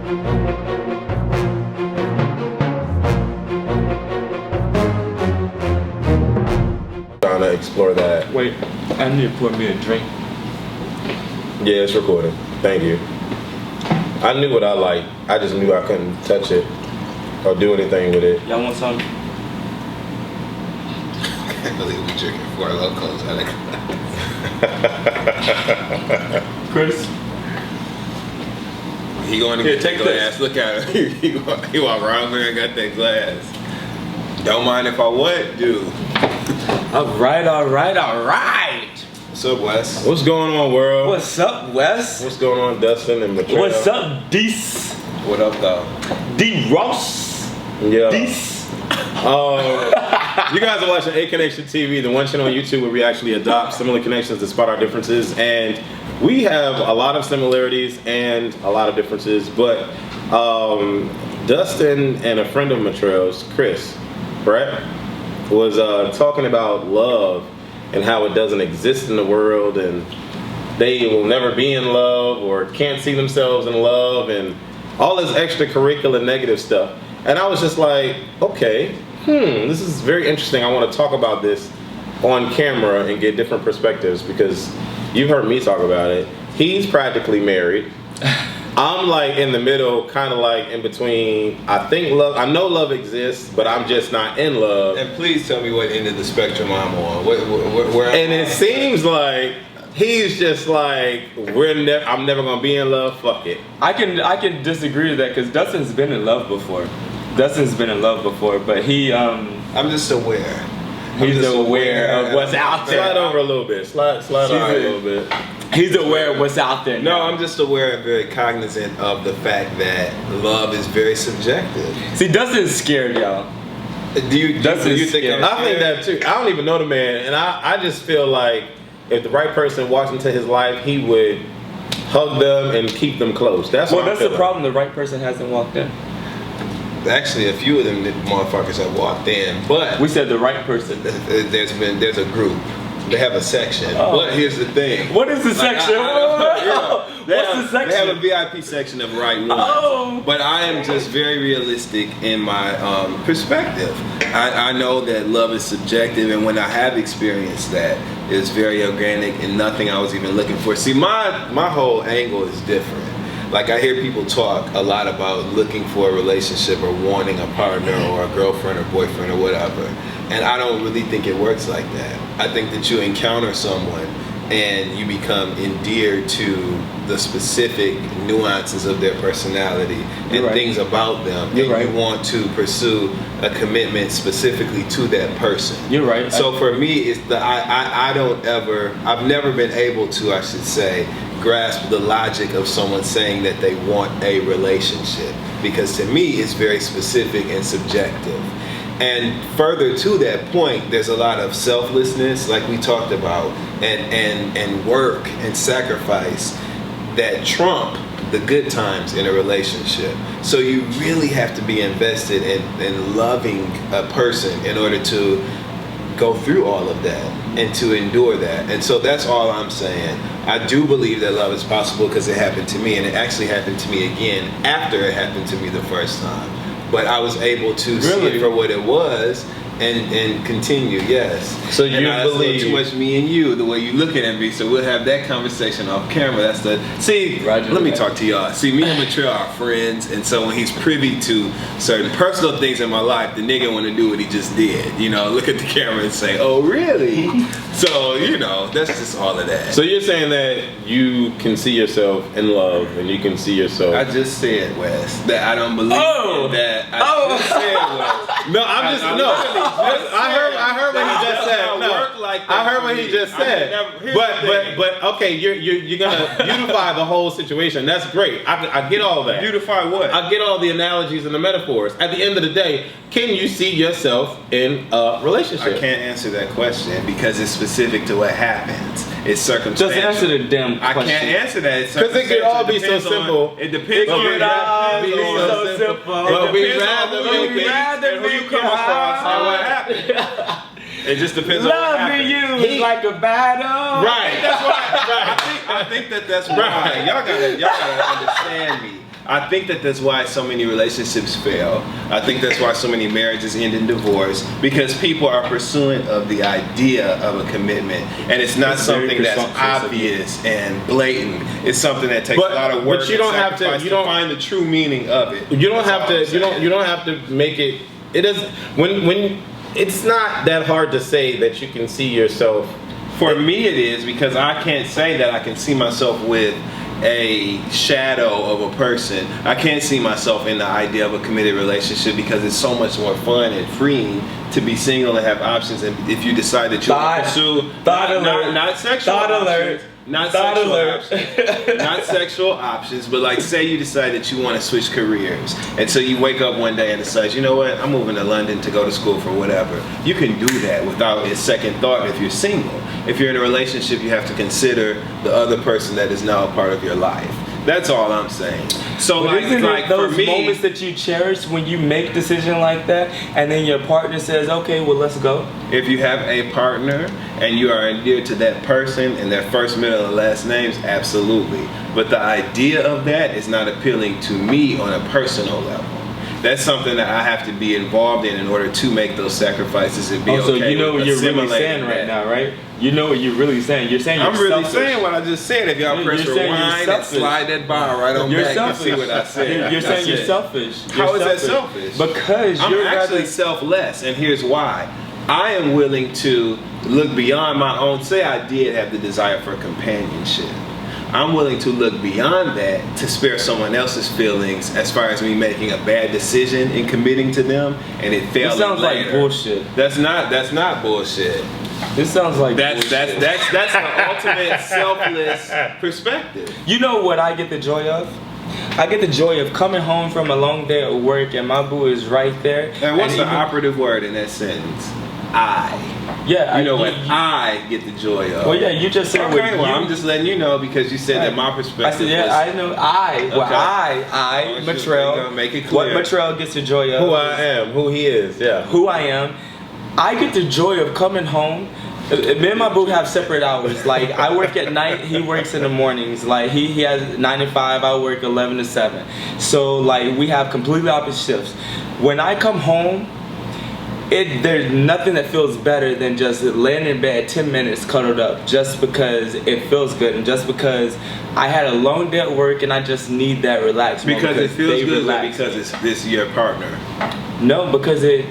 Trying to explore that. Wait, I need to pour me a drink. Yeah, it's recording. Thank you. I knew what I liked. I just knew I couldn't touch it or do anything with it. Y'all want some? I can't believe we drinking Four Locos out of Chris? He going to Here, get take the glass. Look at him. He walk right over there and got that glass. Don't mind if I what, dude. All right. What's up, Wes? What's going on, world? What's up, Wes? What's going on, Dustin and Metrell? What's up, Dees? What up, though? D. Ross? Yeah. Dees? You guys are watching A Connection TV, the one channel on YouTube where we actually adopt similar connections despite our differences. And we have a lot of similarities and a lot of differences. But Dustin and a friend of Metrell's, Chris, Brett, was talking about love and how it doesn't exist in the world, and they will never be in love or can't see themselves in love, and all this extracurricular negative stuff. And I was just like, okay, this is very interesting. I want to talk about this on camera and get different perspectives, because you've heard me talk about it. He's practically married. I'm like in the middle, kind of like in between. I know love exists, but I'm just not in love. And please tell me what end of the spectrum I'm on. Where And it seems like he's just like, I'm never gonna be in love. Fuck it. I can disagree with that, because Dustin's been in love before. But he I'm just aware. He's aware of what's out there. Slide over a little bit. Slide over a little bit. He's aware of what's out there. No, I'm just aware and very cognizant of the fact that love is very subjective. See, Dustin's scared, y'all. Do you think I'm I think scared? that too. I don't even know the man, and I just feel like if the right person walks into his life, he would hug them and keep them close. That's the problem. The right person hasn't walked in. Actually, a few of them motherfuckers have walked in, but We said the right person. there's a group. They have a section. Oh. But here's the thing. What is the section? What's the section? They have a VIP section of right ones. Oh. But I am just very realistic in my perspective. I know that love is subjective, and when I have experienced that, it's very organic and nothing I was even looking for. See, my whole angle is different. Like, I hear people talk a lot about looking for a relationship or wanting a partner or a girlfriend or boyfriend or whatever. And I don't really think it works like that. I think that you encounter someone and you become endeared to the specific nuances of their personality and things about them. You want to pursue a commitment specifically to that person. You're right. So for me, it's I've never been able to, I should say, grasp the logic of someone saying that they want a relationship, because to me it's very specific and subjective. And further to that point, there's a lot of selflessness, like we talked about, and work and sacrifice that trump the good times in a relationship. So you really have to be invested in loving a person in order to go through all of that and to endure that. And so that's all I'm saying. I do believe that love is possible because it happened to me, and it actually happened to me again after it happened to me the first time. But I was able to see it for what it was and continue, yes. So you believe too much me and you, the way you looking at me, so we'll have that conversation off camera. That's the let me talk to y'all. See, me and Metrell are friends, and so when he's privy to certain personal things in my life, the nigga want to do what he just did. You know, look at the camera and say, oh really? So, you know, that's just all of that. So you're saying that you can see yourself in love, and you can see yourself. I just said, Wes, that I don't believe in that. I just said, Wes. No, I'm just I heard what he just said. No, I heard what he just said. But okay, you're gonna beautify the whole situation. That's great. I get all that. Beautify what? I get all the analogies and the metaphors. At the end of the day, can you see yourself in a relationship? I can't answer that question because it's specific to what happens. It's circumstantial. Just answer the damn question. I can't answer that. Because it could all be so simple. It depends on be so simple. But we'd rather make it. Who you come across and what happened. It just depends on what happened. Loving you is like a battle. Right. That's why. I think that's why. Y'all gotta understand me. I think that that's why so many relationships fail. I think that's why so many marriages end in divorce, because people are pursuant of the idea of a commitment, and it's not something that's obvious and blatant. It's something that takes a lot of work. But you don't have to. You don't find the true meaning of it. You don't have to. You don't have to make it. It does when it's not that hard to say that you can see yourself. For me, it is, because I can't say that I can see myself with a shadow of a person. I can't see myself in the idea of a committed relationship, because it's so much more fun and freeing to be single and have options. And if you decide that you want to pursue not sexual options, not sexual options, but like say you decide that you want to switch careers, and so you wake up one day and decide, you know what, I'm moving to London to go to school for whatever. You can do that without a second thought if you're single. If you're in a relationship, you have to consider the other person that is now a part of your life. That's all I'm saying. So but isn't it those for me, moments that you cherish when you make a decision like that, and then your partner says, okay, well, let's go? If you have a partner and you are endeared to that person and their first, middle, and last names, absolutely. But the idea of that is not appealing to me on a personal level. That's something that I have to be involved in order to make those sacrifices and be okay. So you know what you're really saying that. Right now, right? You know what you're really saying. You're saying you're I'm really selfish. saying what I just said. If y'all press rewind and slide that bar right on back, you see what I said. You're saying you're selfish. How is that selfish? Because I'm actually selfless, and here's why. I am willing to look beyond my own. Say I did have the desire for companionship. I'm willing to look beyond that to spare someone else's feelings as far as me making a bad decision and committing to them, and it failed. This sounds like bullshit. That's not bullshit. This sounds like bullshit. That's the ultimate selfless perspective. You know what I get the joy of? I get the joy of coming home from a long day at work and my boo is right there. And what's the operative word in that sentence? I. Yeah, you know what I get the joy of. Well, yeah, you just said okay, well, I'm just letting you know because you said that my perspective. I said, yeah, I know. Metrell. Make it clear. What Metrell gets the joy of. Who I am, who he is, yeah. Who I am. I get the joy of coming home. Me and my boo have separate hours. Like, I work at night, he works in the mornings. Like, he has 9 to 5, I work 11 to 7. So, like, we have completely opposite shifts. When I come home, there's nothing that feels better than just laying in bed 10 minutes cuddled up just because it feels good and just because I had a long day at work and I just need that relaxed moment. Because it feels good or because it's your partner? No, because it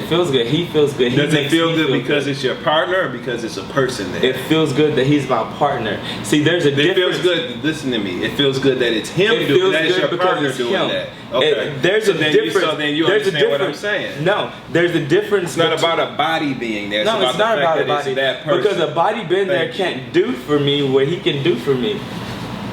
feels good. He feels good. Does it feel good because it's your partner or because it's a person there? It feels good that he's my partner. See, there's a difference. It feels good. Listen to me. It feels good that it's him doing that. It's your partner doing that. Okay. There's a difference. So then you understand what I'm saying. No, there's a difference. It's not about a body being there. No, it's not about a body. That person. Because a body being there can't do for me what he can do for me.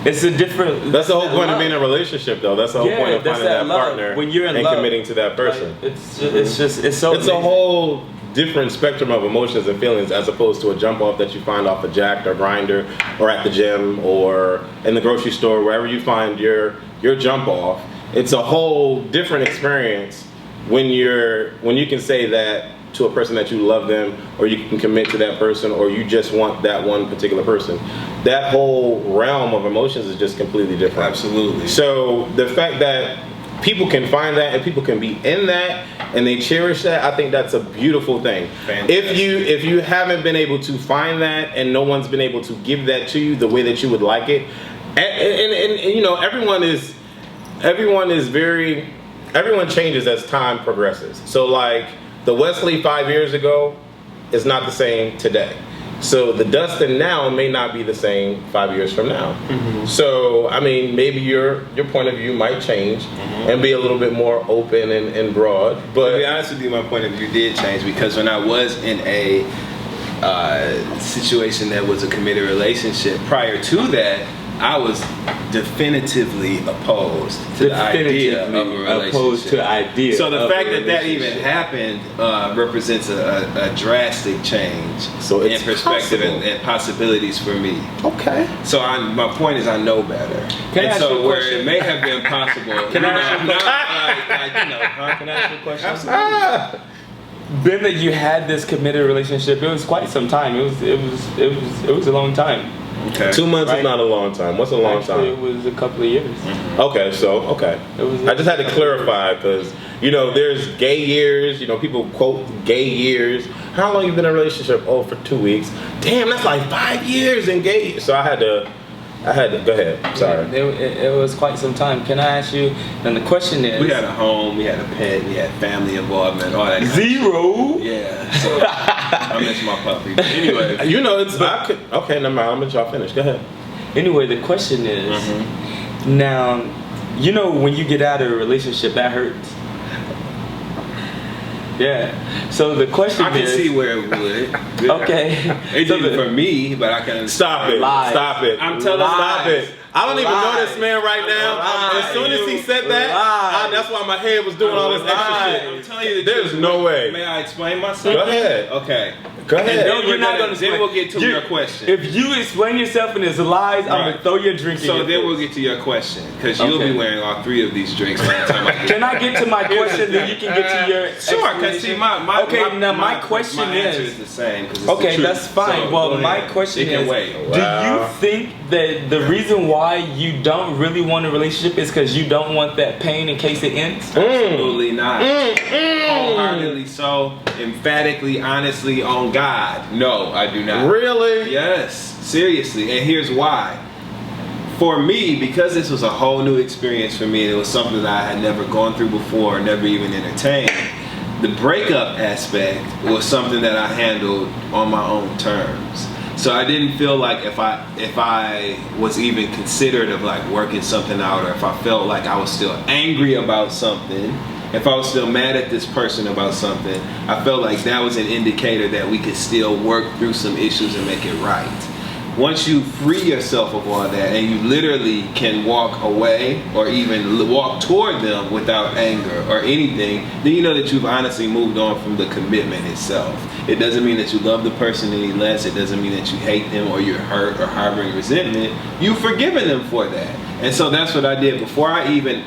It's a different. That's the whole point of being in a relationship, though. That's the whole point of finding that partner when you're in and love, committing to that person. Like, it's a whole different spectrum of emotions and feelings as opposed to a jump off that you find off a Jack'd or Grindr or at the gym or in the grocery store, wherever you find your jump off. It's a whole different experience when you can say that to a person that you love them, or you can commit to that person, or you just want that one particular person. That whole realm of emotions is just completely different. Absolutely. So the fact that people can find that and people can be in that and they cherish that, I think that's a beautiful thing. Fantastic. If you haven't been able to find that and no one's been able to give that to you the way that you would like it, and you know, everyone changes as time progresses. So like the Wesley 5 years ago is not the same today. So the Dustin now may not be the same 5 years from now. Mm-hmm. So, I mean, maybe your point of view might change and be a little bit more open and broad. But to be honest with you, my point of view did change because when I was in a situation that was a committed relationship, prior to that, I was definitively opposed to the idea of a relationship. Opposed to the idea. So the fact that even happened represents a drastic change in perspective and possibilities for me. Okay. So my point is I know better. Can I ask you a where question? it may have been possible. Can I ask you a question? Absolutely. Being that you had this committed relationship, it was quite some time. It was a long time. Okay. 2 months Right. is not a long time. What's a long Actually, it time? was a couple of years. Okay, so It was I just had to clarify because there's gay years. People quote gay years. How long you been in a relationship? Oh, for 2 weeks. Damn, that's like 5 years in gay. So I had to. Go ahead. Sorry. It was quite some time. Can I ask you? And the question is, We had a home, we had a pet, we had family involvement, all that. zero. Yeah. So I miss my puppy. But anyway, Okay, never mind. I'll let y'all finish. Go ahead. Anyway, the question is, now, when you get out of a relationship, that hurts. Yeah. So the question I can is, see where it would. okay. It So didn't for me, but I can. Stop it. Lies. Stop it. I'm telling Stop lies. it. I don't even know Lies. this man right now. Lies. As soon as he said that, Lies. that's why my head was doing all this extra Lies. shit. I'm telling you the There's truth. no way. May I explain myself? Go ahead. Okay. Go And ahead. then you're not gonna then explain. we'll get to your question. If you explain yourself and it's lies, I'm Right. gonna throw your drink in So your then face. we'll get to your question, because you'll Okay. be wearing all 3 of these drinks by the time I get Can I get to my question, then you can get to your Sure, because see, my question answer is is the same. 'Cause it's the okay, truth. that's fine. So, Well, go my ahead. question It can is, wait. do Wow. you think that the reason why you don't really want a relationship is because you don't want that pain in case it ends? Absolutely not. Wholeheartedly so. Emphatically, honestly, on God. No, I do not. Really? Yes, seriously. And here's why. For me, because this was a whole new experience for me, and it was something that I had never gone through before, never even entertained, the breakup aspect was something that I handled on my own terms. So I didn't feel like if I was even considered of like working something out, or if I felt like I was still angry about something, if I was still mad at this person about something, I felt like that was an indicator that we could still work through some issues and make it right. Once you free yourself of all that and you literally can walk away or even walk toward them without anger or anything, then you know that you've honestly moved on from the commitment itself. It doesn't mean that you love the person any less. It doesn't mean that you hate them or you're hurt or harboring resentment. You've forgiven them for that. And so that's what I did before I even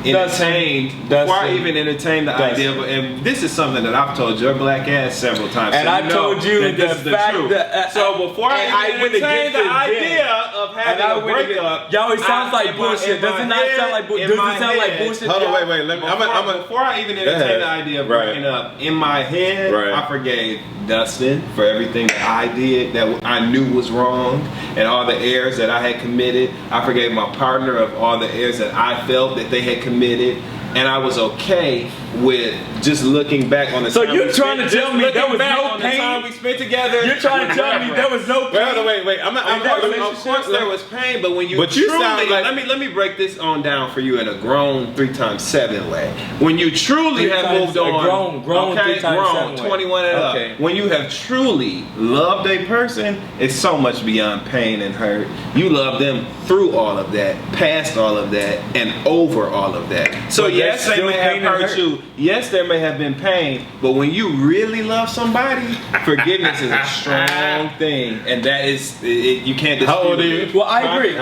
entertained the idea of, and this is something that I've told your black ass several times. And so I've told you that this is the fact truth. that So before I even entertained the idea of having a breakup, yo, it sounds like bullshit. Does it not sound like bullshit? Does it sound like bullshit? Hold on, wait. Before I even entertained the idea of breaking up, in my head, I forgave Dustin for everything that I did that I knew was wrong and all the errors that I had committed. I forgave my partner of all the errors that I felt that they had committed. And I was okay with just looking back on the So time you're we trying spent, to tell me there was no on the time pain? we spent together. You're trying to tell me there was no pain? Wait. Of course there was pain, but when you truly, let me break this on down for you in a grown 3x7 way. When you truly have moved on, grown 3x7 way. 21 and up. When you have truly loved a person, it's so much beyond pain and hurt. You love them through all of that, past all of that, and over all of that. So But yes, they still may have pain and hurt you. Yes, there may have been pain, but when you really love somebody, forgiveness is a strong thing, and that is you can't dispute. How old are you? Well, I agree.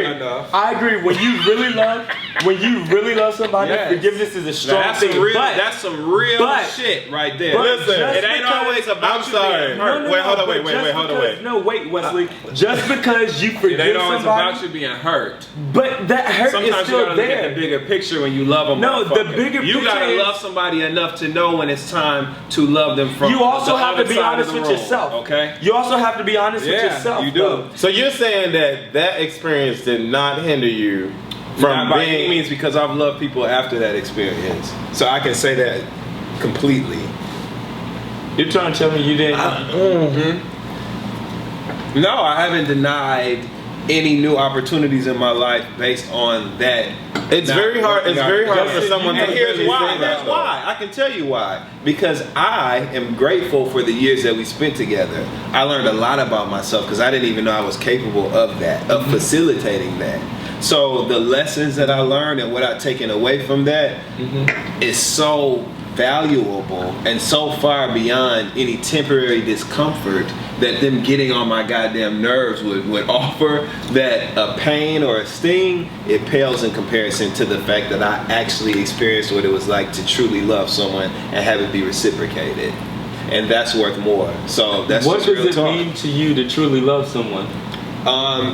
Enough. I agree. When you really love somebody, Yes. forgiveness is a strong That's thing. some real. But That's some real but- shit right there. but Listen, it ain't because- always about I'm you sorry. being no, hurt. no, Wait, hold on, but wait, just hold on, because- wait. No, wait, Wesley. Just because you It forgive ain't always somebody, about you being hurt. but that hurt Sometimes is you still gotta look there. at the bigger picture when you love them. No, the bigger you picture gotta is- love somebody enough to know when it's time to love them from. You also the have to other be side honest of the with road, yourself. Okay. You also have to be honest with Yeah, yourself. you do. though. So you're saying that experience did not hinder you from Not by any being means, because I've loved people after that experience, so I can say that completely. You're trying to tell me you didn't? No, I haven't denied any new opportunities in my life based on that. It's very hard. It's very hard for someone to And here's really why. say that, Here's though. why. I can tell you why. Because I am grateful for the years that we spent together. I learned a lot about myself because I didn't even know I was capable of that, of facilitating that. So the lessons that I learned and what I've taken away from that is so valuable and so far beyond any temporary discomfort that them getting on my goddamn nerves would offer, that a pain or a sting, it pales in comparison to the fact that I actually experienced what it was like to truly love someone and have it be reciprocated. And that's worth more. So that's What just does real it talk. mean to you to truly love someone?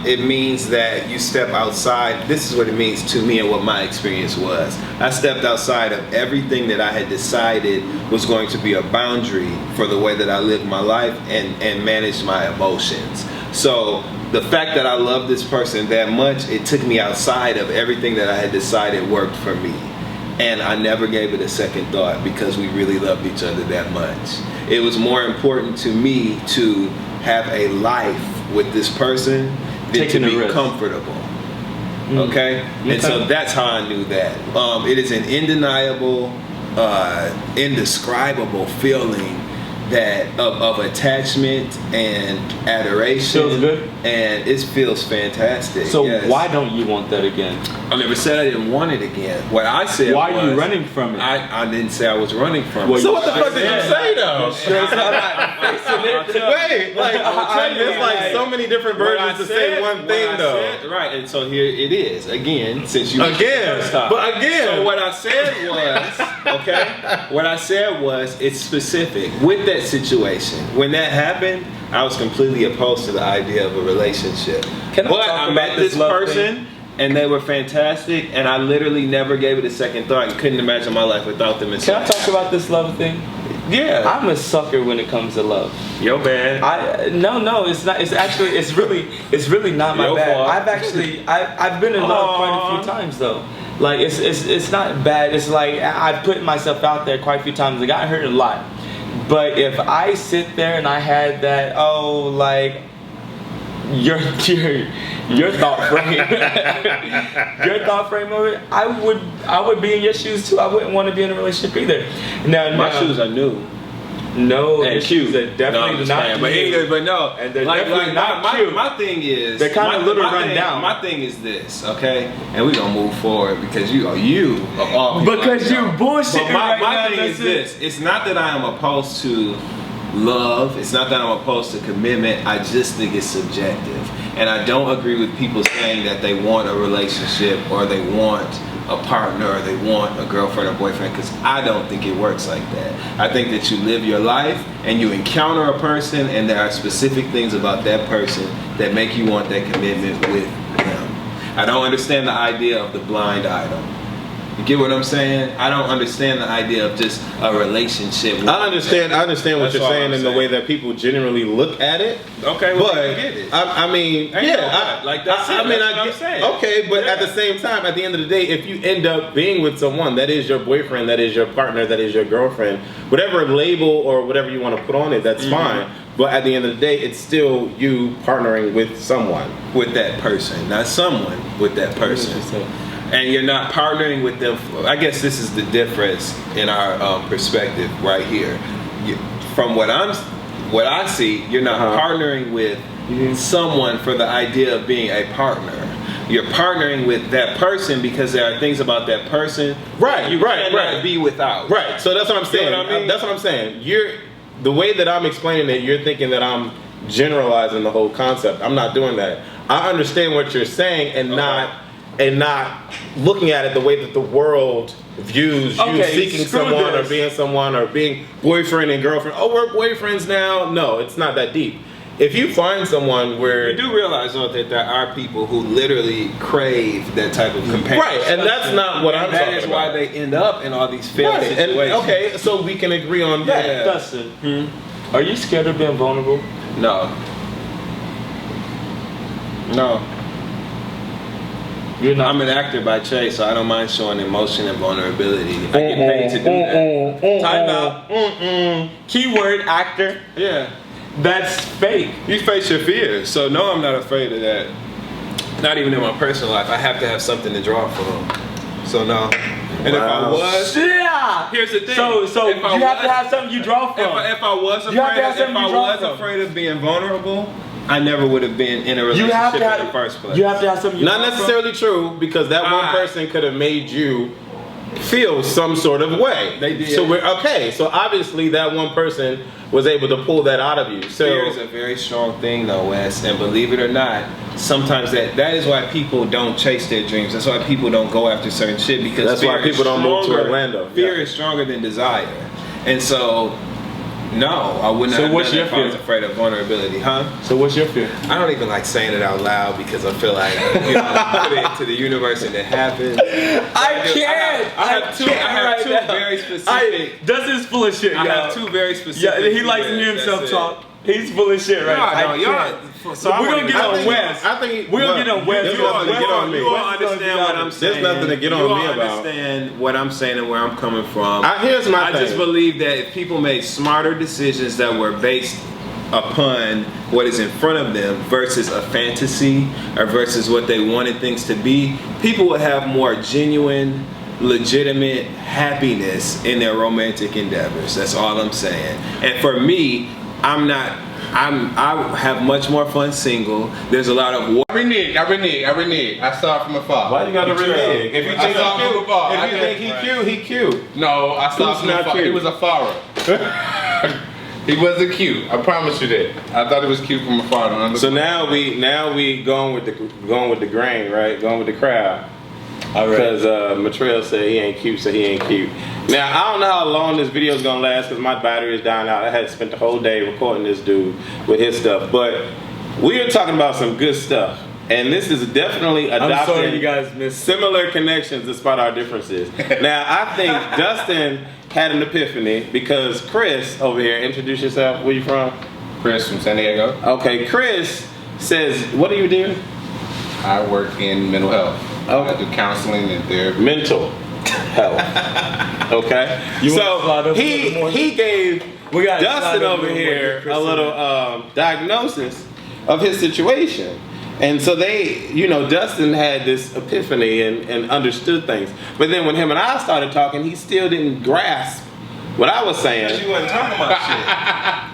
It means that you step outside. This is what it means to me and what my experience was. I stepped outside of everything that I had decided was going to be a boundary for the way that I lived my life and managed my emotions. So the fact that I love this person that much, it took me outside of everything that I had decided worked for me. And I never gave it a second thought because we really loved each other that much. It was more important to me to have a life with this person than to be comfortable. Okay? And so that's how I knew that. It is an undeniable, indescribable feeling that of attachment and adoration. Feels good? And it feels fantastic. So yes. why don't you want that again? I never said I didn't want it again. What I said why was... are you running from it? I didn't say I was running from it. So what the fuck did you say though? Wait, like there's like so many different versions to say one thing though. Right, and so here it is again. Since you but again. So what I said was, okay. What I said was it's specific with that situation. When that happened, I was completely opposed to the idea of a relationship. But I met this person. And they were fantastic, and I literally never gave it a second thought. I couldn't imagine my life without them. Can I talk about this love thing? Yeah. I'm a sucker when it comes to love. Yo bad. No, it's not. It's really not my bad. Fault. I've been in love quite a few times though. Like it's not bad. It's like I've put myself out there quite a few times. I got hurt a lot. But if I sit there and I had that, your thought frame, your thought frame of it, I would be in your shoes too. I wouldn't want to be in a relationship either. Now my shoes are new. No, and cute. They're definitely not cute. But no, and they're definitely not cute. My thing is, they're kind of a little run down. My thing is this, okay? And we're gonna move forward because you of all people. Because you bullshit. But my thing is this: it's not that I am opposed to love. It's not that I'm opposed to commitment. I just think it's subjective, and I don't agree with people saying that they want a relationship or they want a partner or they want a girlfriend or boyfriend, because I don't think it works like that. I think that you live your life and you encounter a person and there are specific things about that person that make you want that commitment with them. I don't understand the idea of the blind item. You get what I'm saying? I don't understand the idea of just a relationship. I understand what you're saying in the way that people generally look at it. Okay, well, I get it. I mean, I get saying. Okay, but at the same time, at the end of the day, if you end up being with someone that is your boyfriend, that is your partner, that is your girlfriend, whatever label or whatever you want to put on it, that's fine. But at the end of the day, it's still you partnering with someone. With that person, not someone with that person. And you're not partnering with them. I guess this is the difference in our perspective right here. From what I see, you're not partnering with someone for the idea of being a partner. You're partnering with that person because there are things about that person you cannot be without. Right. So that's what I'm saying. You know what I mean? That's what I'm saying. The way that I'm explaining it, you're thinking that I'm generalizing the whole concept. I'm not doing that. I understand what you're saying and not looking at it the way that the world views you seeking someone or being someone or being boyfriend and girlfriend. Oh, we're boyfriends now. No, it's not that deep. If you find someone where... You do realize, though, that there are people who literally crave that type of companionship. Right, and that's not what I'm talking about. That is why they end up in all these failed situations. And, okay, so we can agree on that. Yeah. Dustin, are you scared of being vulnerable? No. You're not. I'm an actor by trade, so I don't mind showing emotion and vulnerability. I get paid to do that. Time out. Keyword actor. Yeah. That's fake. You face your fears, so no, I'm not afraid of that. Not even in my personal life. I have to have something to draw from. So no. And if I was, here's the thing. So you have to have something you draw from. If I was afraid of being vulnerable, I never would have been in a relationship in the first place. You have to have something. Not necessarily true, because that one person could have made you feel some sort of way. They did. So so obviously that one person was able to pull that out of you. So fear is a very strong thing, though, Wes. And believe it or not, sometimes that is why people don't chase their dreams. That's why people don't go after certain shit, because that's why people don't move to Orlando. Fear is stronger than desire, and so No, I wouldn't. So what's your if I was fear? afraid of vulnerability, huh? So what's your fear? I don't even like saying it out loud because I feel like put it into the universe and it happens. I can't. I have two very specific. Dustin's full of shit. I y'all. have two very specific. Yeah, he likes to hear himself talk. He's full of shit right now. No, y'all. So we're gonna get on West. I think We're gonna get on West. There's nothing to get on me. You all understand what I'm saying. There's nothing to get on me about. You all understand what I'm saying and where I'm coming from. Here's my I thing. just believe that if people made smarter decisions that were based upon what is in front of them versus a fantasy or versus what they wanted things to be, people would have more genuine, legitimate happiness in their romantic endeavors. That's all I'm saying. And for me, I have much more fun single. There's a lot of I renege. I saw it from afar. Why you gotta renege? If you think saw he him cute, from afar. if you think he cute, he cute. No, I saw Who's it from not afar. cute? He was a farer. He wasn't cute. I promise you that. I thought it was cute from afar. So now we going with the grain, right? Going with the crowd. All right. Because Metrell said he ain't cute, so he ain't cute. Now, I don't know how long this video is going to last because my battery is dying out. I had spent the whole day recording this dude with his stuff. But we are talking about some good stuff. And this is definitely I'm adopting sorry you guys missed similar connections despite our differences. Now, I think Dustin had an epiphany because Chris over here, introduce yourself. Where you from? Chris from San Diego. Okay, Chris says, what do you do? I work in mental health. Oh. I do counseling and therapy. Mental health. Okay. You wanna slide over a little more? He gave We gotta slide Dustin over over a little more, here Chris, a little diagnosis of his situation. And so Dustin had this epiphany and understood things. But then when him and I started talking, he still didn't grasp what I was saying. You wasn't talking about shit.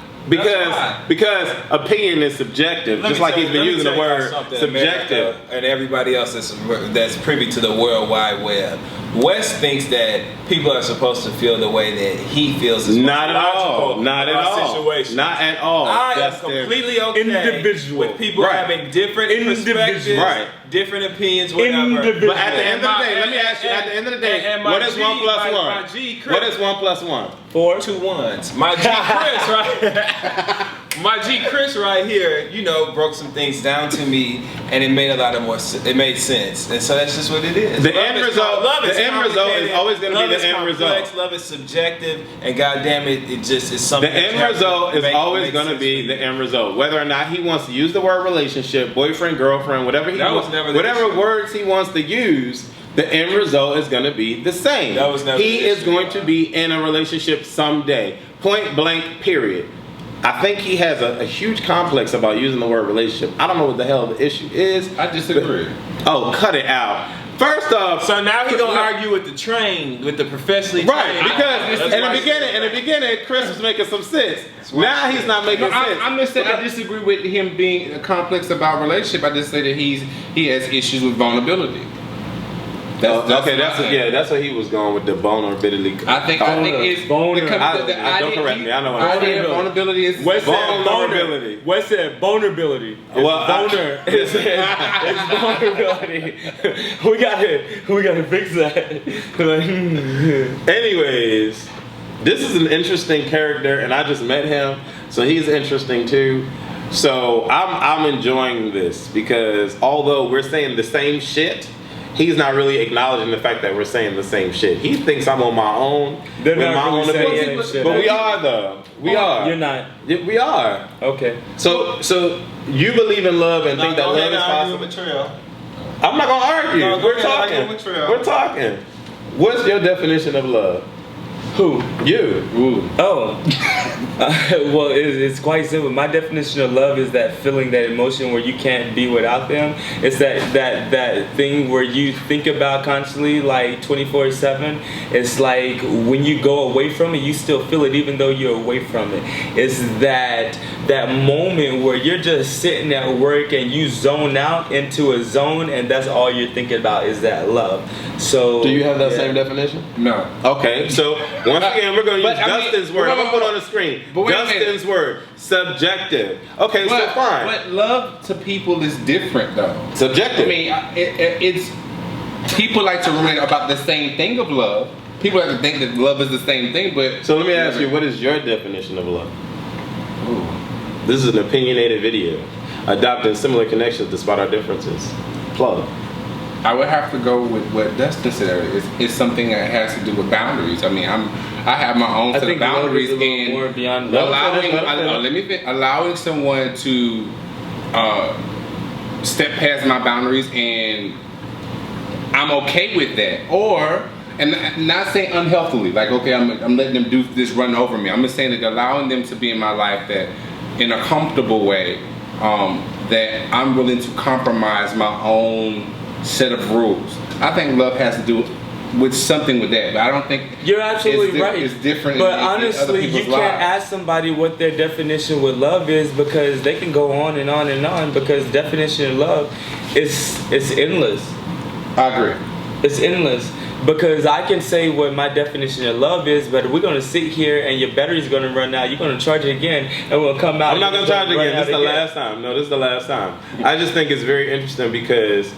Because opinion is subjective, just like he's been using the word subjective. And everybody else that's privy to the World Wide Web. Wes thinks that people are supposed to feel the way that he feels is Not at all. Not at all. Situation. Not at all. I am That's completely okay Individual. with people Right. having different perspectives, Right. different opinions, whatever. Individual. But at the end of the day, let me ask you, at the end of the day, and my what is G, 1 plus my 1? G, Chris. What is 1 plus 1? 4. 2 ones. My G Chris, right? My G Chris right here, broke some things down to me, and it made it made sense, and so that's just what it is. The end result is always going to be the end result. Love is subjective, and goddamn it, it just is something. The end result is always going to be the end result. Whether or not he wants to use the word relationship, boyfriend, girlfriend, whatever whatever words he wants to use, the end result is going to be the same. That was never He the is issue, going to be in a relationship someday. Point blank, period. I think he has a huge complex about using the word relationship. I don't know what the hell the issue is. I disagree. Oh, cut it out. First off, So now he's gonna argue with the professionally right, trained. because That's in why the beginning, Chris was making some sense. Now he's not making sense. I'm just saying I disagree with him being complex about relationship. I just say that he has issues with vulnerability. That's what he was going with, the vulnerability. I think it's boner. Don't correct me. I know what I'm idea of vulnerability is Wes said vulnerability. boner. Wes said vulnerability. Well, Boner. It's vulnerability. we gotta fix that. Anyways, this is an interesting character, and I just met him, so he's interesting too. So I'm enjoying this because although we're saying the same shit, he's not really acknowledging the fact that we're saying the same shit. He thinks I'm on my own. They're with not my really own saying opinion, the same shit. but we are though. We are. You're not. We are. Okay. So you believe in love and think that love is possible? Metrell. I'm not gonna argue. No, go We're ahead, talking. argue with Metrell. We're talking. What's your definition of love? Who? You. Ooh. Oh, well, it's quite simple. My definition of love is that feeling, that emotion where you can't be without them. It's that thing where you think about constantly, like 24/7. It's like when you go away from it, you still feel it even though you're away from it. It's that moment where you're just sitting at work and you zone out into a zone, and that's all you're thinking about is that love. So Do you have that same definition? No. Okay, so once again, we're going to use But, I mean, Dustin's word. I'm going to put it on the screen. But wait a minute. Dustin's word. Subjective. Okay, so fine. But love to people is different, though. Subjective. I mean, it's people like to remember about the same thing of love, people have to think that love is the same thing, but So let me ask you, what is your definition of love? Ooh. This is an opinionated video. Adopting similar connections despite our differences. Plug. I would have to go with what Dustin said. It's something that has to do with boundaries. I mean, I have my own set of boundaries and more beyond love. Allowing someone to step past my boundaries, and I'm okay with that. Or, and not saying unhealthily, like, okay, I'm letting them do this, run over me. I'm just saying that allowing them to be in my life that in a comfortable way, that I'm willing to compromise my own set of rules. I think love has to do with something with that, but I don't think you're absolutely right. It's different. But honestly, you can't ask somebody what their definition with love is, because they can go on and on and on. Because definition of love is endless. I agree. It's endless. Because I can say what my definition of love is, but we're gonna sit here and your battery's gonna run out. You're gonna charge it again, and we'll come out. I'm not gonna charge it again. This is the last time. No, this is the last time. I just think it's very interesting because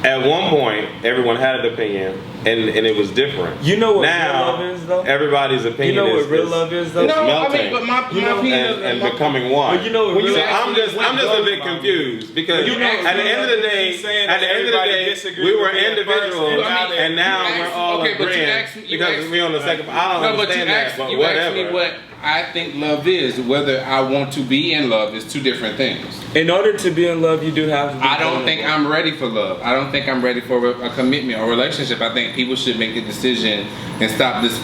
at one point everyone had an opinion, and it was different. You know what now, real love is, though? Everybody's opinion. You know what real love is, though? It's No, melting. I mean, but my opinion and becoming one. But you know what real So love I'm just a bit confused because You know, at the end of the day, we were individuals, and now we're all agreeing because we're on the second. I don't understand that, but you whatever. asked me what I think love is. Whether I want to be in love is two different things. In order to be in love, you do have to be I don't think I'm ready for love. I don't think I'm ready for a commitment or relationship. I think people should make a decision and stop this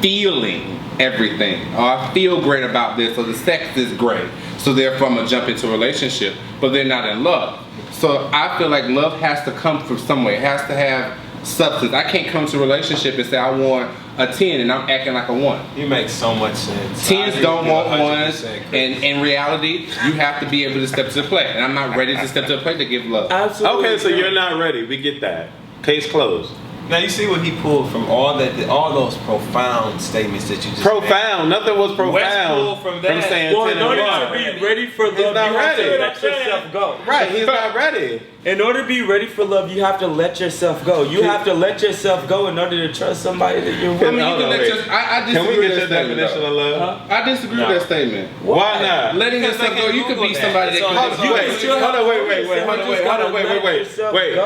feeling everything. Oh, I feel great about this, or the sex is great, so therefore I'm gonna jump into a relationship, but they're not in love. So I feel like love has to come from somewhere. It has to have substance. I can't come to a relationship and say I want a 10 and I'm acting like a 1. You make so much sense. 10s don't want 1s, and in reality, you have to be able to step to the plate. And I'm not ready to step to the plate to give love. Absolutely. Okay, so you're not ready. We get that. Case closed. Now you see what he pulled from all those profound statements that you just Profound. made. Nothing was profound. Wes pulled from that. saying Well, 10 in order and to 1. be ready for love, you not have to ready. let yourself go. Right, he's not ready. In order to be ready for love, you have to let yourself go. You have to let yourself go in order to trust somebody that you're with. I mean, you can let your, I Can we disagree get with your that statement, definition of though. love? Huh? I disagree with that statement. Why not? Letting Because yourself they go, can you could be Google somebody that. that It's can. on-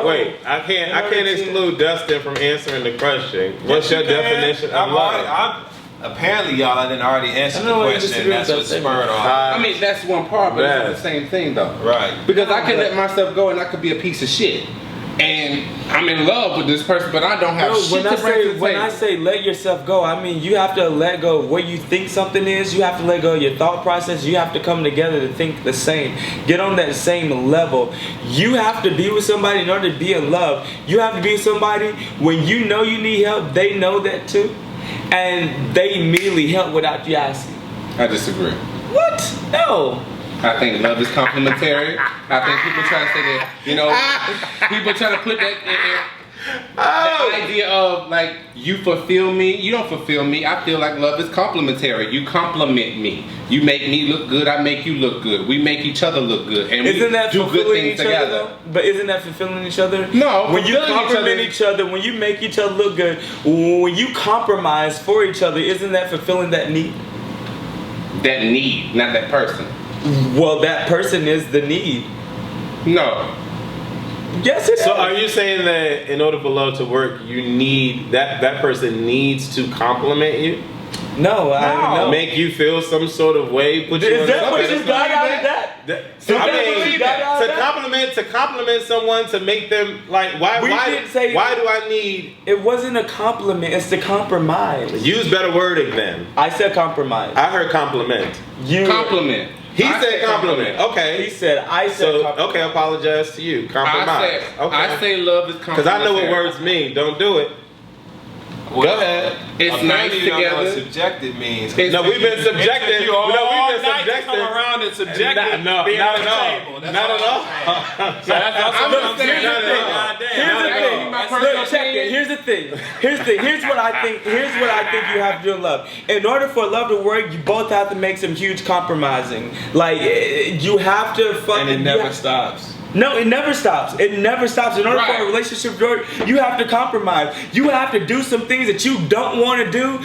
Wait. I can't exclude Dustin from answering the question. What's your definition of love? Apparently, y'all, I didn't already answer the question. That's what spurred off. I mean, that's one part, but it's not Yes. the same thing, though. Right. Because I can let myself go and I could be a piece of shit. And I'm in love with this person, but I don't have No, shit to bring to the when I table. say let yourself go, I mean you have to let go of what you think something is. You have to let go of your thought process. You have to come together to think the same. Get on that same level. You have to be with somebody in order to be in love. You have to be with somebody when you know you need help, they know that too. And they immediately help without you asking. I disagree. What? No. I think love is complementary. I think people try to say that, people try to put that the idea of like you fulfill me. You don't fulfill me. I feel like love is complementary. You compliment me. You make me look good. I make you look good. We make each other look good, and Isn't that we do good fulfilling things each other together. though? But isn't that fulfilling each other? No, When you fulfilling each compliment other- each other, when you make each other look good, when you compromise for each other, isn't that fulfilling that need? That need, not that person. Well, that person is the need. No. Yes, it is. So are you saying that in order for love to work, you need that person needs to compliment you? No, I don't know. Make you feel some sort of way? Put you Is on that what something? you got out of that? To compliment someone, to make them like why We didn't say- why do I need? It wasn't a compliment. It's to compromise. Use better wording then. I said compromise. I heard compliment. You Compliment. He I said compliment. He Okay. said. I said. So compliment. okay, apologize to you. Compromise. I say love is Because complementary. I know what words mean. Don't do it. Go ahead. It's Apparently nice you don't know what together. subjective means. No, we've been subjected. You all No, we've been night to subjected. come around and subjective. No, being not on at the all. table. That's Not at all all. I'm saying. I'm Here's saying the thing. Here's the thing. Look, check it. Here's the thing. Here's what I think. Here's what I think you have to do in love. In order for love to work, you both have to make some huge compromising. Like you have to fucking. And it never stops. No, it never stops. It never stops. In order for a relationship to work, you have to compromise. You have to do some things that you don't want to do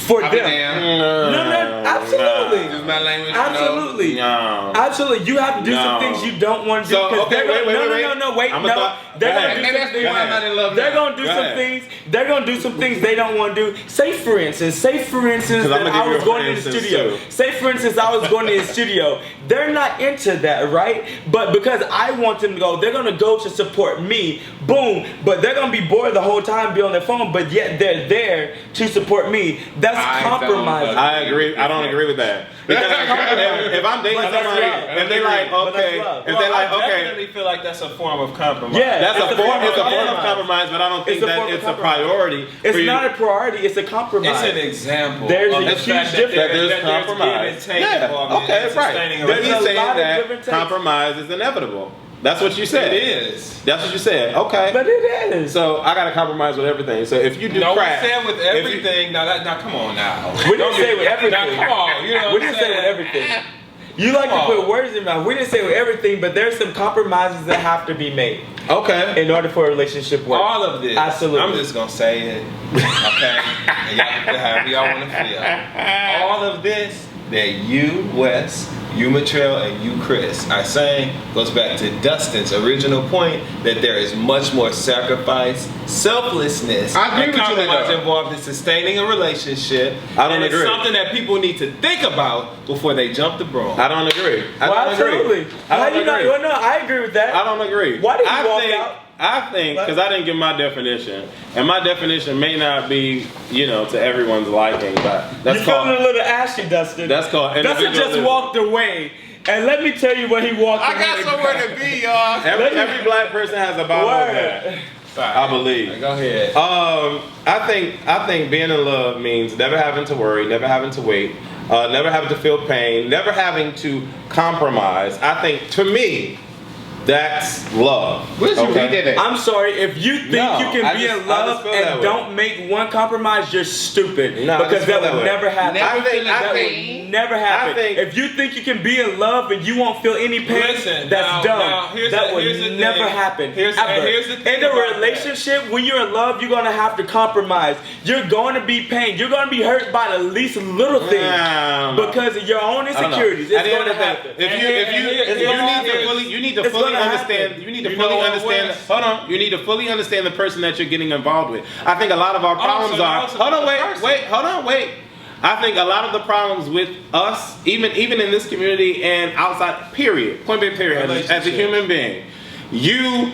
for them. No, absolutely. Use my language. Absolutely. No. Absolutely. You have to do some things you don't want to do. So, okay, wait. They're going to do some things. I'm not in love. They're going to do some things. They're going to do some things they don't want to do. Say for instance that I was going to the studio. Say for instance I was going to the studio. They're not into that, right? But because I want them to go, they're going to go to support me. Boom. But they're going to be bored the whole time, be on their phone, but yet they're there to support me. That's compromise. I agree. I don't agree with that. Because if I'm dating somebody, if they like, okay, I definitely feel like that's a form of compromise. Yeah, that's a form of compromise, but I don't think that it's a priority. It's not a priority. It's a compromise. It's an example. There's of a the huge fact difference. that There's compromise. Okay, right. But he's saying that compromise is inevitable. That's what you said. It is. That's what you said. Okay. But it is. So I gotta compromise with everything. So if you do crack, we said with everything. Now come on now. We didn't say with everything. Now come on. You know we didn't say with everything. You like to put words in my mouth. We didn't say with everything, but there's some compromises that have to be made. Okay. In order for a relationship to work. All of this. Absolutely. I'm just gonna say it. Okay. And y'all can feel however y'all want to feel. All of this that you, Wes, you, Metrell, and you, Chris, are saying goes back to Dustin's original point that there is much more sacrifice, selflessness, and compromise involved in sustaining a relationship. I don't agree. It's something that people need to think about before they jump the broom. I don't agree. Absolutely. I agree with that. I don't agree. Why did you walk out? I think, because I didn't give my definition, and my definition may not be, to everyone's liking, but that's You're feeling a little ashy, Dustin. That's called Dustin just walked away, and let me tell you what he walked away. I got somewhere to be, y'all. Every black person has a Bible hat. I believe. Go ahead. I think being in love means never having to worry, never having to wait, never having to feel pain, never having to compromise. I think, to me, that's love. I'm sorry, if you think you can be in love and don't make one compromise, you're stupid. No, because that would never happen. That would never happen. If you think you can be in love and you won't feel any pain, that's dumb. That would never happen. Here's the thing. In a relationship, when you're in love, you're gonna have to compromise. You're going to be pain. You're gonna be hurt by the least little thing because of your own insecurities. It's going to happen. You need to fully understand. You need to fully understand. Hold on. You need to fully understand the person that you're getting involved with. I think a lot of our problems are. Hold on. Wait. I think a lot of the problems with us, even in this community and outside, period, point blank period, as a human being, you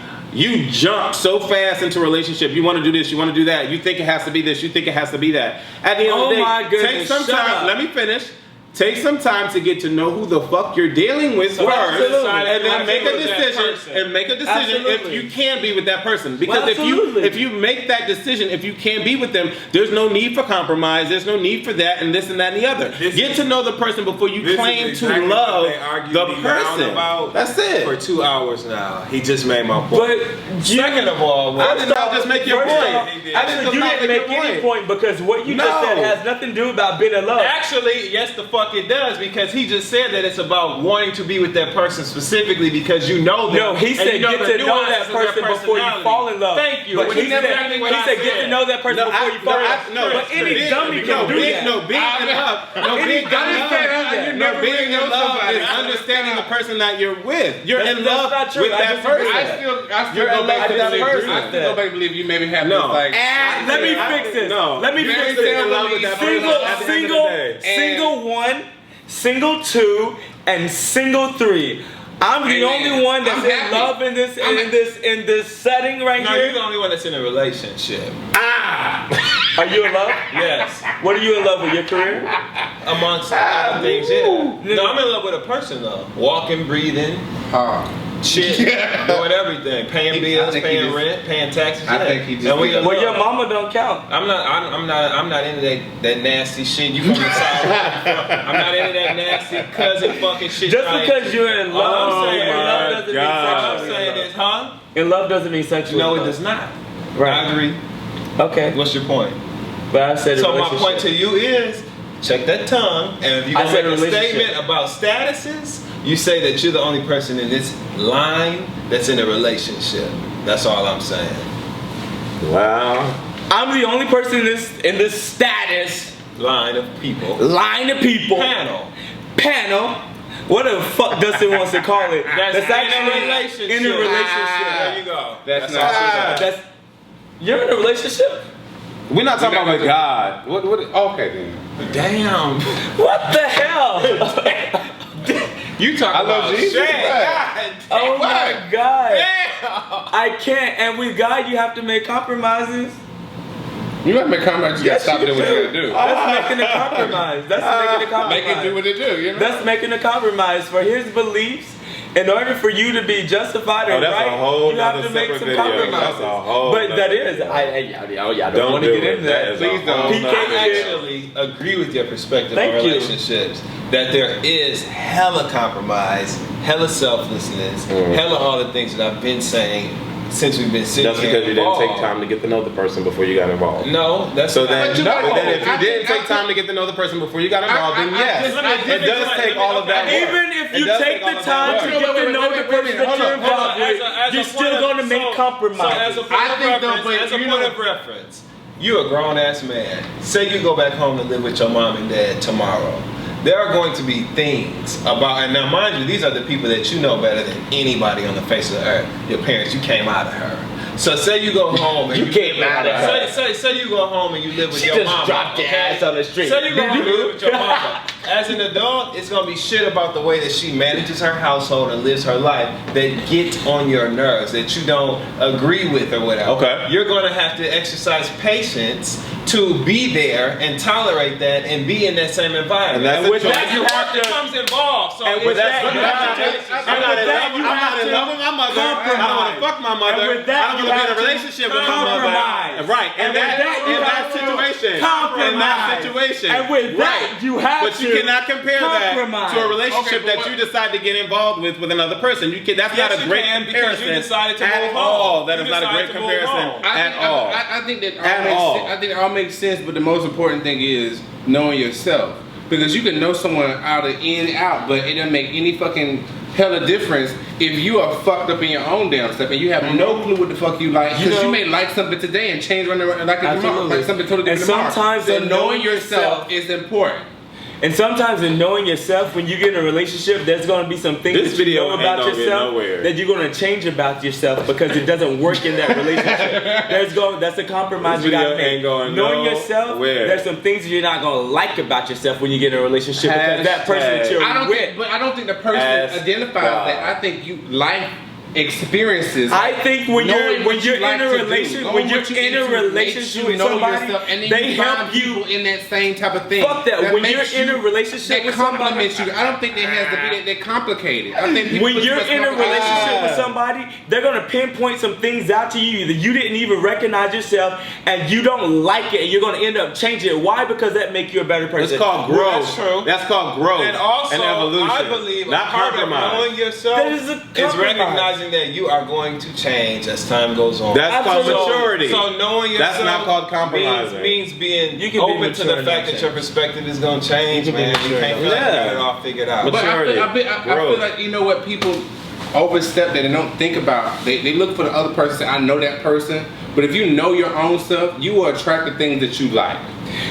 jump so fast into a relationship. You want to do this, you want to do that. You think it has to be this, you think it has to be that. At the end of the day, my goodness, take some time. Let me finish. Take some time to get to know who the fuck you're dealing with first, and then make a decision. If you can be with that person. Because if you make that decision, if you can't be with them, there's no need for compromise. There's no need for that and this and that and the other. Get to know the person before you claim to love the person. That's it. For 2 hours now, he just made my point. But second of all, I did not just make your point. You didn't make any point because what you just said has nothing to do about being in love. Actually, yes, the fuck it does, because he just said that it's about wanting to be with that person specifically because you know them. No, he said get to know that person before you fall in love. Thank you. But he said get to know that person before you fall in love. But any dummy can do that. Being in love is understanding the person that you're with. You're in love with that person. I still go back to believe you maybe have this like. Let me fix this. Let me fix this. Single one, single two, and single three. I'm the only one that's in love in this setting right here. No, you're the only one that's in a relationship. Are you in love? Yes. What are you in love with? Your career? Amongst other things, yeah. No, I'm in love with a person though. Walking, breathing, shit, doing everything, paying bills, paying rent, paying taxes. I think he just. Well, your mama don't count. I'm not into that nasty shit. You from the south? I'm not into that nasty cousin fucking shit. Just because you're in love, all I'm saying saying is, in love doesn't mean sexual. No, it does not. Right. I agree. Okay. What's your point? But I said. So my point to you is, check that tongue, and if you gonna make a statement about statuses, You say that you're the only person in this line that's in a relationship. That's all I'm saying. Wow. I'm the only person in this status Line of people. Panel. Whatever the fuck Dustin wants to call it. That's actually in a relationship. In a relationship. There you go. That's all. not true. You're in a relationship? We're not talking about with God. What? Okay then. Damn. What the hell? You talking I love about Jesus. shit. Oh my God. Damn. I can't. And with God, you have to make compromises. You gotta make compromise. You gotta stop doing what you gotta do. That's making a compromise. That's making a compromise. Make it do what it do. You know. That's making a compromise for his beliefs. In order for you to be justified and that's right, a whole you have nother to make separate some video. compromises. That's a whole But that nother is, video. I don't want to Don't get do into it. that. That is Please a don't. whole I nother actually agree with your perspective Thank on you. relationships. That there is hella compromise, hella selflessness, hella all the things that I've been saying since we've been sitting That's here because you didn't take involved. time to get to know the person before you got involved. No, that's So not. then, But you but know, then if you I didn't think- take time to get to know the person before you got involved, then I yes, just- it does take all of that work. Even if you It does take all the of time that to work. get to know the person that you're involved with, you're still going to make compromises. So as a point I of think though, reference, but as a you point know- of reference, you a grown ass man. Say you go back home and live with your mom and dad tomorrow. There are going to be things about, and now mind you, these are the people that you know better than anybody on the face of the earth. Your parents, you came out of her. So say you go home and You came out of her. Say you go home and you live with She your just mama. dropped your ass on the street. Say you go home and live with your mama. As an adult, it's gonna be shit about the way that she manages her household and lives her life that get on your nerves, that you don't agree with or whatever. Okay. You're gonna have to exercise patience to be there and tolerate that and be in that same environment. And that's with a choice. that, you have to- becomes involved. So And with it's- that, you have to- I'm not in love. you I'm have not in to love with my mother. I don't want to compromise. fuck my mother. And with that, I don't you want to be in have a to relationship with my compromise. mother. Right. And with that, you in have that to situation. compromise. In that situation. And with that, you have But you to cannot compare compromise. that to a relationship Okay, but that you decide to get involved with another person. You can. That's Yes, not a you great can, because comparison you decided to at move all. on. That You is not a decided great to move comparison on. at all. I think that At all. I think it all makes sense, but the most important thing is knowing yourself. Because you can know someone out of in and out, but it doesn't make any fucking hella difference if you are fucked up in your own damn stuff and you have no clue what the fuck you like. You Because you know- may like something today and change like it tomorrow, Absolutely. like something totally And different tomorrow. sometimes So in knowing yourself is important. And sometimes in knowing yourself, when you get in a relationship, there's going to be some things This that you video know ain't about gonna get yourself nowhere. that you're going to change about yourself because it doesn't work in that relationship. That's a compromise This you got to video make. ain't going Knowing yourself, nowhere. there's some things that you're not going to like about yourself when you get in a relationship because that person that you're I don't with. think, but I don't think the person Ask identifies God. that. I think you life experiences. I think when knowing you're what you like in a to do, relationship, knowing when you're what you in a into makes relationship you with know somebody, yourself, and then they you help find you. people in that same type of thing. Fuck that. When makes you're in a you- relationship that with somebody, compliments you. I don't think it has to be that complicated. I think people when put you're too much in a relationship with Ah. somebody, they're gonna pinpoint some things out to you that you didn't even recognize yourself, and you don't like it, and you're gonna end up changing it. Why? Because that makes you a better person. It's called growth. That's true. That's called growth And also, evolution. I believe not a part compromise. of knowing yourself That is a is compromise. recognizing that you are going to change as time goes on. That's called Absolutely. maturity. So knowing yourself That's not called compromising. means being You can be open to mature the and fact not that your change. perspective is going to change, You can be man. You mature can't and feel like you not got it change. all figured out. But Maturity, I feel growth. like, you know what, people overstep that and don't think about. They look for the other person, say, I know that person. But if you know your own stuff, you will attract the things that you like.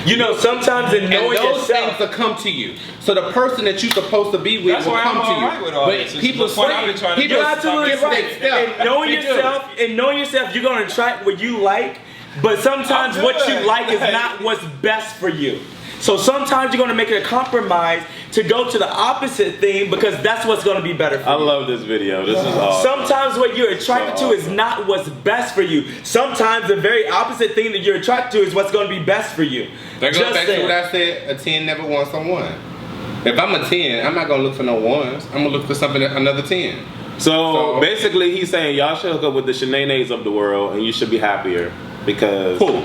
You know, sometimes in And knowing those yourself, things will come to you. So the person that you're supposed to be with That's will why come I'm to you. alright with all But this. It's people the point I've been trying to people you're absolutely get to right. that step. And knowing They do. yourself, you're gonna attract what you like. But sometimes I'm what good. you like is not what's best for you. So sometimes you're gonna make it a compromise to go to the opposite thing because that's what's gonna be better for I you. love this video. This is awesome. Sometimes what you're attracted to is not what's best for you. Sometimes the very opposite thing that you're attracted to is what's going to be best for you. That goes Just back saying. to what I said, a 10 never wants a 1. If I'm a 10, I'm not going to look for no 1s. I'm going to look for something, another 10. So basically, he's saying y'all should hook up with the Shanaes of the world, and you should be happier because. Who?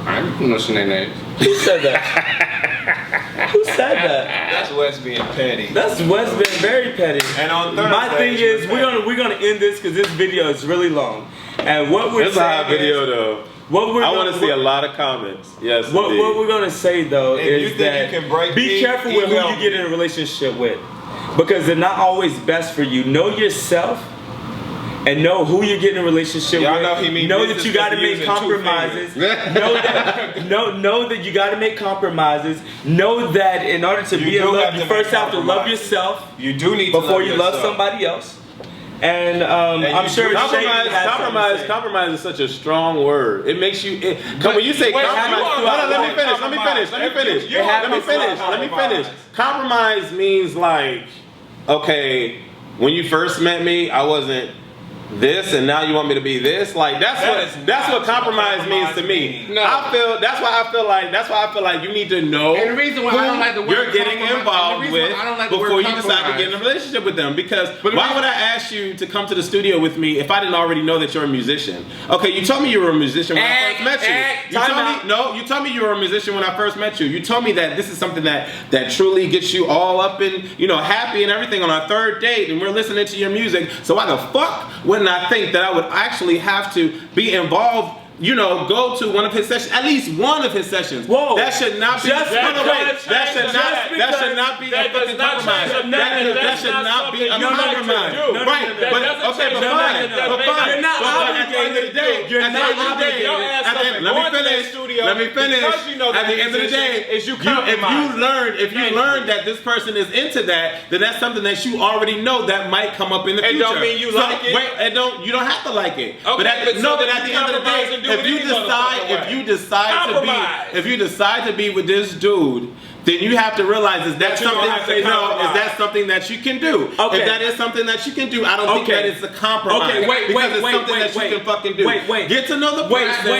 I ain't putting no shenanigans. Who said that? Who said that? That's Wes being petty. That's Wes been very petty. And on Thursday, My thing she was is, petty. we're gonna end this because this video is really long. And what we're This is a hot saying video is, though. what we're I gonna- want to see a lot of comments. Yes. What indeed. we're gonna say though If you is think that you can break be me, careful with who email you me. get in a relationship with. because they're not always best for you. Know yourself and know who you're getting in a relationship Y'all with. know he mean know business that you got to 'cause he make using 2 compromises. fingers. know that you got to make compromises. Know that in order to be in love, you first have to love yourself. You do need before to you love somebody else. And I'm sure compromise is such a strong word. It makes you. When you say compromise, hold on, let me finish. Compromise means like, okay, when you first met me, I wasn't this, and now you want me to be this. Like that's what compromise means to me. No. That's why I feel like you need to know And the reason why I don't like the word you're getting compromise- involved and the reason with why I don't like the before word you decide to compromise. get in a relationship with them. Because But the why reason- would I ask you to come to the studio with me if I didn't already know that you're a musician? Okay, you told me you were a musician when I first met you. You told me you were a musician when I first met you. You told me that this is something that truly gets you all up and happy and everything on our third date, and we're listening to your music. So why the fuck wouldn't I think that I would actually have to be involved? Go to one of his sessions, at least one of his sessions. Whoa. That should not be. That should not be a fucking compromise. That should not be a compromise. Right? But fine. You're not obligated. Let me finish. At the end of the day, if you learn that this person is into that, then that's something that you already know that might come up in the future. It don't mean you like it. Wait, you don't have to like it. Okay, But at the end of the day, if you decide to be with this dude, then you have to realize is that something that you can do? Okay. If that is something that you can do, I don't think that it's a compromise. Okay, wait, because it's something that you can fucking do. Get to know the person.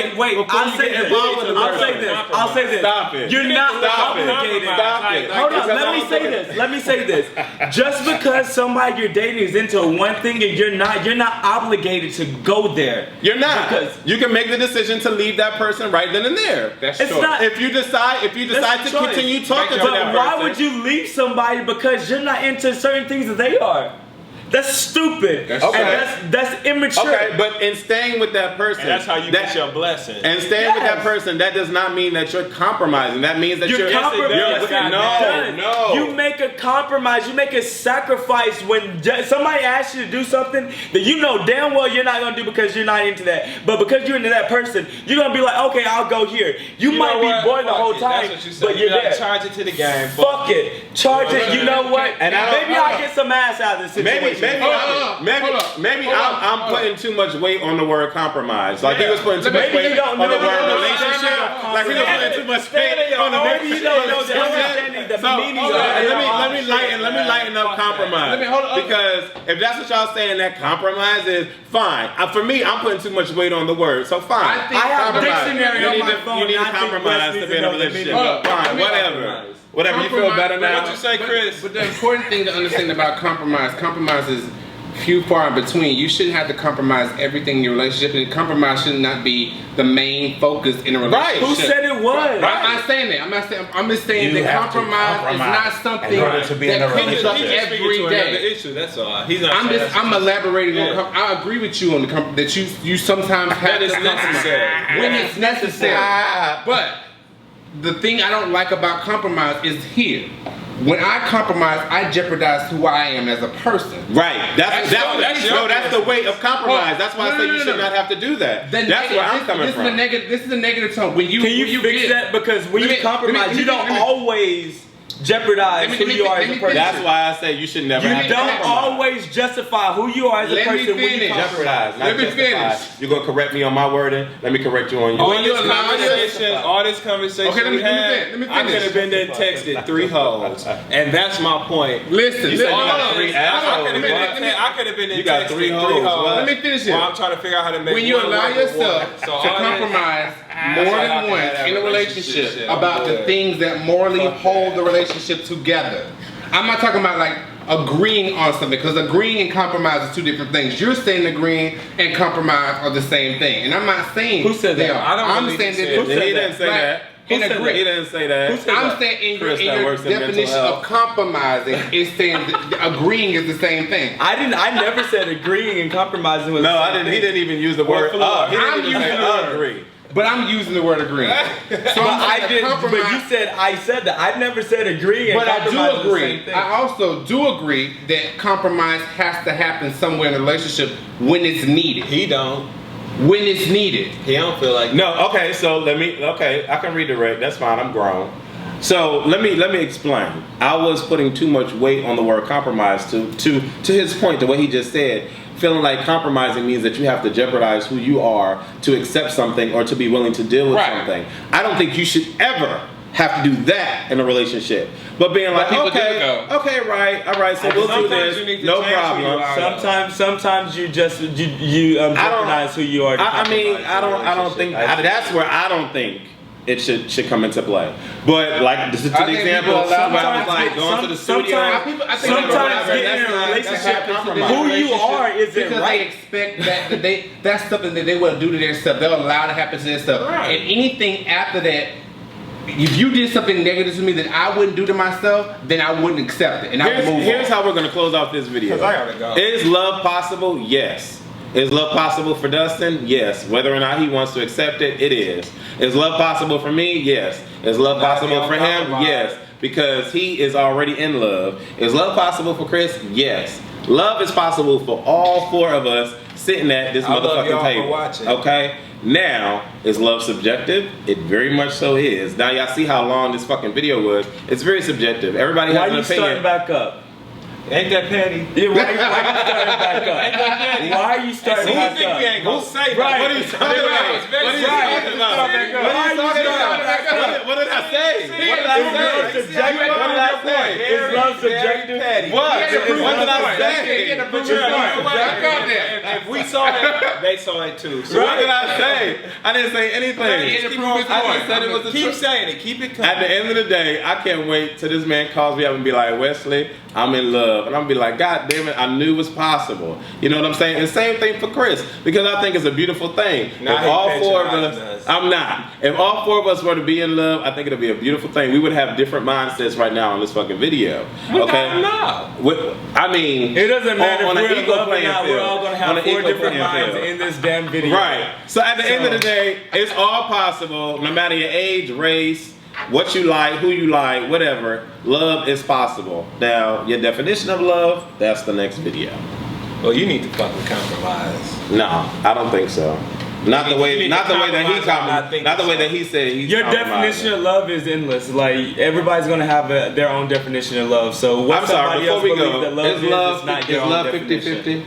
I'll say this. Stop it. You're not obligated. Stop it. Hold on. Let me say this. Just because somebody you're dating is into one thing and you're not obligated to go there. You're not. Because you can make the decision to leave that person right then and there. That's it's true. not. If you decide to continue talking to that person. But why would you leave somebody because you're not into certain things that they are? That's stupid. That's immature. Okay, but in staying with that person, And that's how you get your blessing. And staying with that person, that does not mean that you're compromising. That means that you're compromising. No. You make a compromise. You make a sacrifice when somebody asks you to do something that you know damn well you're not gonna do because you're not into that. But because you're into that person, you're gonna be like, okay, I'll go here. You might be bored the whole time, but you're there. Charge it to the game. Fuck it. Charge it. You know what? And maybe I'll get some ass out of this situation. Maybe I'm putting too much weight on the word compromise. Like he was putting too much weight on the word relationship. Like he was putting too much weight on the word. Maybe you don't know the understanding, the meaning of it. Let me lighten up compromise. Because if that's what y'all saying, that compromise is fine. For me, I'm putting too much weight on the word. So fine. I have a dictionary on my phone. You need to compromise to be in a relationship. Fine, whatever. Whatever, you feel better now? What you say, Chris? But the important thing to understand about compromise is few far in between. You shouldn't have to compromise everything in your relationship, and compromise should not be the main focus in a relationship. Right. Who said it was? I'm not saying that. I'm just saying that compromise is not something that comes up every day. Issue, that's all. I'm elaborating on. I agree with you on that you sometimes have to compromise when it's necessary. But the thing I don't like about compromise is here. When I compromise, I jeopardize who I am as a person. Right. That's the weight of compromise. That's why I say you should not have to do that. That's where I'm coming from. This is a negative tone. Can you fix that? Because when you compromise, you don't always jeopardize who you are as a person. That's why I say you should never have to don't compromise. always justify who you are as a person when you Jeopardize, not Let me justify. finish. You're gonna correct me on my wording. Let me correct you on yours. All this conversation Okay, let me finish. I could have been there texted 3 hoes, and that's my point. Listen, You said you got 3 assholes. I could have been there You got texted 3 hoes. Let me finish it. Well, I'm trying to figure out how to make When you one allow work with yourself one. to So all this- compromise more than once in a relationship about the things that morally hold the relationship together. I'm not talking about like agreeing on something, because agreeing and compromise are 2 different things. You're saying agreeing and compromise are the same thing, and I'm not saying Who said that? I'm saying that. He didn't say that. He didn't say that. I'm saying in your Chris, definition of compromising is saying that agreeing is the same thing. I never said agreeing and compromising was No, I didn't. He didn't even use the word. He didn't even say agree. but I'm using the word agreeing. So But I'm I didn't. But you said I said that. I never said agree. And But I compromise do are the same agree. thing. I also do agree that compromise has to happen somewhere in the relationship when it's needed. He don't. When it's needed. He don't feel like. No, okay, so I can redirect. That's fine. I'm grown. So let me explain. I was putting too much weight on the word compromise to his point, the way he just said, feeling like compromising means that you have to jeopardize who you are to accept something or to be willing to deal with something. I don't think you should ever have to do that in a in but being like, okay, right, all right, so we'll do this, no problem. Sometimes you just jeopardize who you are. I mean, I don't think that's where I don't think it should come into play. But like to the example, somebody was like going to the studio. Sometimes getting in a relationship, who you are isn't right. They expect that's something that they will do to their stuff. They'll allow to happen to their stuff. Right. And anything after that, if you did something negative to me that I wouldn't do to myself, then I wouldn't accept it. And I would move on. Here's how we're going to close off this video. Because I gotta go. Is love possible? Yes. Is love possible for Dustin? Yes. Whether or not he wants to accept it, it is. Is love possible for me? Yes. Is love possible for him? Yes. Because he is already in love. Is love possible for Chris? Yes. Love is possible for all four of us sitting at this motherfucking table. Okay? Now, is love subjective? It very much so is. Now y'all see how long this fucking video was. It's very subjective. Everybody has an opinion. Why are you starting back up? Ain't that petty? Yeah, why are you starting back up? Ain't that petty? Why are you starting back up? You think we ain't gonna say that? Right. What are you talking about? What are you talking about? What did I say? What did I say? Is love subjective? What? What did I say? If we saw that, they saw it too. So what did I say? I didn't say anything. I just said it was the truth. Keep saying it. Keep it coming. At the end of the day, I can't wait till this man calls me up and be like, Wesley, I'm in love. And I'm gonna be like, God damn it, I knew it was possible. You know what I'm saying? And same thing for Chris, because I think it's a beautiful thing. If all four of us, I'm not. If all four of us were to be in love, I think it'll be a beautiful thing. We would have different mindsets right now on this fucking video. Okay? I mean, it doesn't matter on if we're an in love or not, field. we're all gonna have four different minds in this damn video. Right. So at the end of the day, it's all possible, no matter your age, race, what you like, who you like, whatever. Love is possible. Now, your definition of love, that's the next video. Well, you need to fucking compromise. No, I don't think so. Not the way that he said he's your definition of love is endless. Like everybody's gonna have their own definition of love. So what I'm sorry, somebody else before we believes go, that love is not your own definition. 50-50?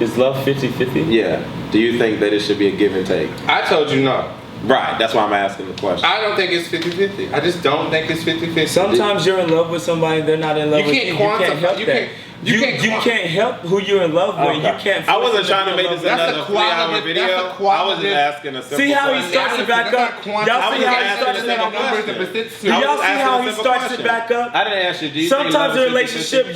Is love 50-50? Yeah. Do you think that it should be a give and take? I told you no. Right, that's why I'm asking the question. I don't think it's 50-50. I just don't think it's 50-50. Sometimes you're in love with somebody, they're not in love with you. You can't help that. You can't help who you're in love with. Okay. You can't. I wasn't trying to make this another 3-hour video. I was just asking a simple See how he question. starts it back up. Y'all see how he starts it back up. Do y'all see how he starts it back up? I didn't ask you. Sometimes in a relationship,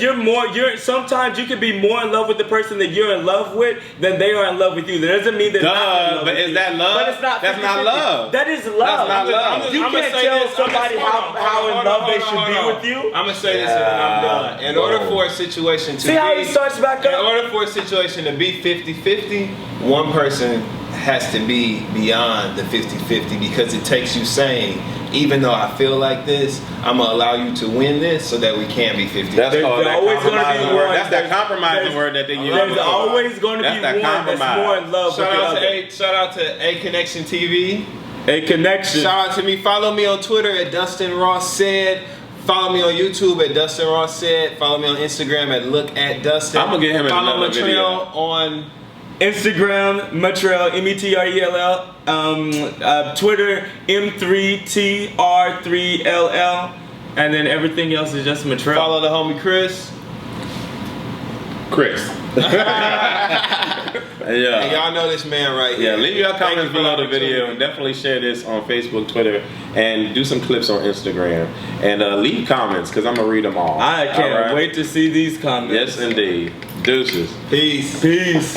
sometimes you can be more in love with the person that you're in love with than they are in love with you. That doesn't mean they're not in love with you. But is that love? But it's not. That's not love. That is love. That's not love. You can't tell somebody how in love they should be with you. I'm gonna say this and then I'm done. In order for a situation to see how he starts back up. In order for a situation to be 50-50, one person has to be beyond the 50-50 because it takes you saying, even though I feel like this, I'm gonna allow you to win this so that we can be 50. That's called that always compromising word. That's that compromising word that they use. There's always going to be one that's more in love with the other. Shout out to A Connection TV. A Connection. Shout out to me. Follow me on Twitter at Dustin Ross Said. Follow me on YouTube at Dustin Ross Said. Follow me on Instagram at Look at Dustin. I'm gonna get him in Follow another video. on Instagram, Metrell, Metrell. Twitter, M3TR3LL. And then everything else is just Metrell. Follow the homie Chris. Yeah. And y'all know this man right here. Yeah, leave your comments below the video and definitely share this on Facebook, Twitter, and do some clips on Instagram. And leave comments because I'm going to read them all. I can't wait to see these comments. Yes, indeed. Deuces. Peace. Peace.